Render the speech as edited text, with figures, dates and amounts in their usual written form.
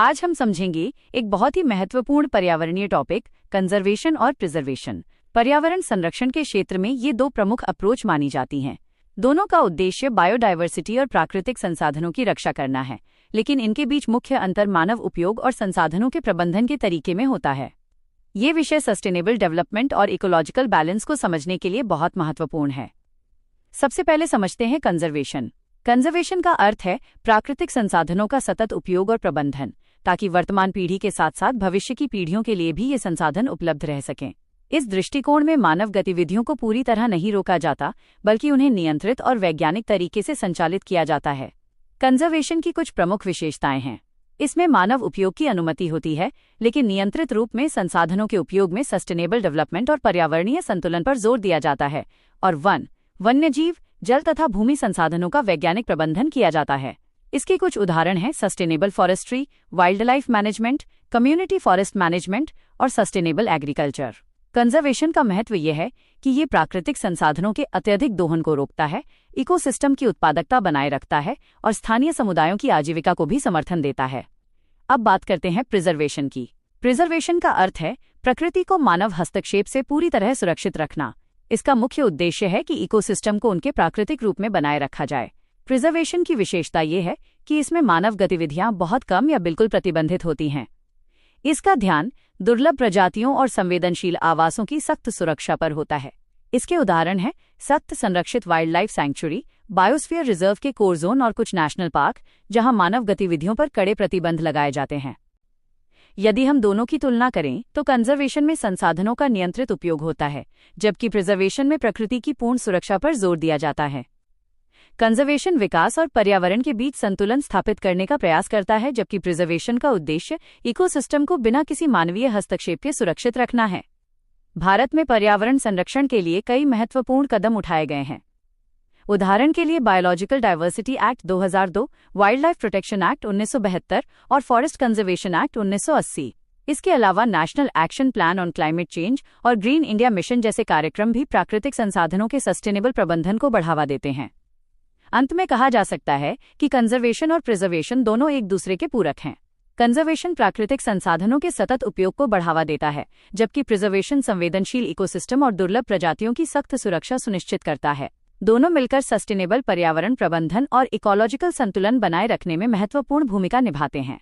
आज हम समझेंगे एक बहुत ही महत्वपूर्ण पर्यावरणीय टॉपिक, कंजर्वेशन और प्रिजर्वेशन। पर्यावरण संरक्षण के क्षेत्र में ये दो प्रमुख अप्रोच मानी जाती हैं। दोनों का उद्देश्य बायोडायवर्सिटी और प्राकृतिक संसाधनों की रक्षा करना है, लेकिन इनके बीच मुख्य अंतर मानव उपयोग और संसाधनों के प्रबंधन के तरीके में होता है। ये विषय सस्टेनेबल डेवलपमेंट और इकोलॉजिकल बैलेंस को समझने के लिए बहुत महत्वपूर्ण है। सबसे पहले समझते हैं कंजर्वेशन। कंजर्वेशन का अर्थ है प्राकृतिक संसाधनों का सतत उपयोग और प्रबंधन, ताकि वर्तमान पीढ़ी के साथ साथ भविष्य की पीढ़ियों के लिए भी ये संसाधन उपलब्ध रह सकें। इस दृष्टिकोण में मानव गतिविधियों को पूरी तरह नहीं रोका जाता, बल्कि उन्हें नियंत्रित और वैज्ञानिक तरीके से संचालित किया जाता है। कंजर्वेशन की कुछ प्रमुख विशेषताएं हैं। इसमें मानव उपयोग की अनुमति होती है, लेकिन नियंत्रित रूप में संसाधनों के उपयोग में सस्टेनेबल डेवलपमेंट और पर्यावरणीय संतुलन पर जोर दिया जाता है। और वन्यजीव, जल तथा भूमि संसाधनों का वैज्ञानिक प्रबंधन किया जाता है। इसके कुछ उदाहरण हैं sustainable forestry, wild life management, community forest management और सस्टेनेबल एग्रीकल्चर। कंजर्वेशन का महत्व यह है कि ये प्राकृतिक संसाधनों के अत्यधिक दोहन को रोकता है, इकोसिस्टम की उत्पादकता बनाए रखता है और स्थानीय समुदायों की आजीविका को भी समर्थन देता है। अब बात करते हैं प्रिजर्वेशन की। प्रिजर्वेशन का अर्थ है प्रकृति को मानव हस्तक्षेप से पूरी तरह सुरक्षित रखना। इसका मुख्य उद्देश्य है कि इकोसिस्टम को उनके प्राकृतिक रूप में बनाए रखा जाए। प्रिजर्वेशन की विशेषता ये है कि इसमें मानव गतिविधियां बहुत कम या बिल्कुल प्रतिबंधित होती हैं। इसका ध्यान दुर्लभ प्रजातियों और संवेदनशील आवासों की सख्त सुरक्षा पर होता है। इसके उदाहरण हैं सख्त संरक्षित wild life sanctuary, biosphere reserve के कोर जोन और कुछ नेशनल पार्क, जहां मानव गतिविधियों पर कड़े प्रतिबंध लगाए जाते हैं। यदि हम दोनों की तुलना करें तो कंजर्वेशन में संसाधनों का नियंत्रित उपयोग होता है, जबकि प्रिजर्वेशन में प्रकृति की पूर्ण सुरक्षा पर जोर दिया जाता है। कंजर्वेशन विकास और पर्यावरण के बीच संतुलन स्थापित करने का प्रयास करता है, जबकि प्रिजर्वेशन का उद्देश्य इकोसिस्टम को बिना किसी मानवीय हस्तक्षेप के सुरक्षित रखना है। भारत में पर्यावरण संरक्षण के लिए कई महत्वपूर्ण कदम उठाए गए हैं। उदाहरण के लिए biological diversity act 2002, wild life protection act 1972 और फॉरेस्ट कंजर्वेशन एक्ट 1980। इसके अलावा national action plan on climate change और ग्रीन इंडिया मिशन जैसे कार्यक्रम भी प्राकृतिक संसाधनों के सस्टेनेबल प्रबंधन को बढ़ावा देते हैं। अंत में कहा जा सकता है कि कंजर्वेशन और प्रिजर्वेशन दोनों एक दूसरे के पूरक हैं। कंजर्वेशन प्राकृतिक संसाधनों के सतत उपयोग को बढ़ावा देता है, जबकि प्रिजर्वेशन संवेदनशील इकोसिस्टम और दुर्लभ प्रजातियों की सख्त सुरक्षा सुनिश्चित करता है। दोनों मिलकर सस्टेनेबल पर्यावरण प्रबंधन और इकोलॉजिकल संतुलन बनाए रखने में महत्वपूर्ण भूमिका निभाते हैं।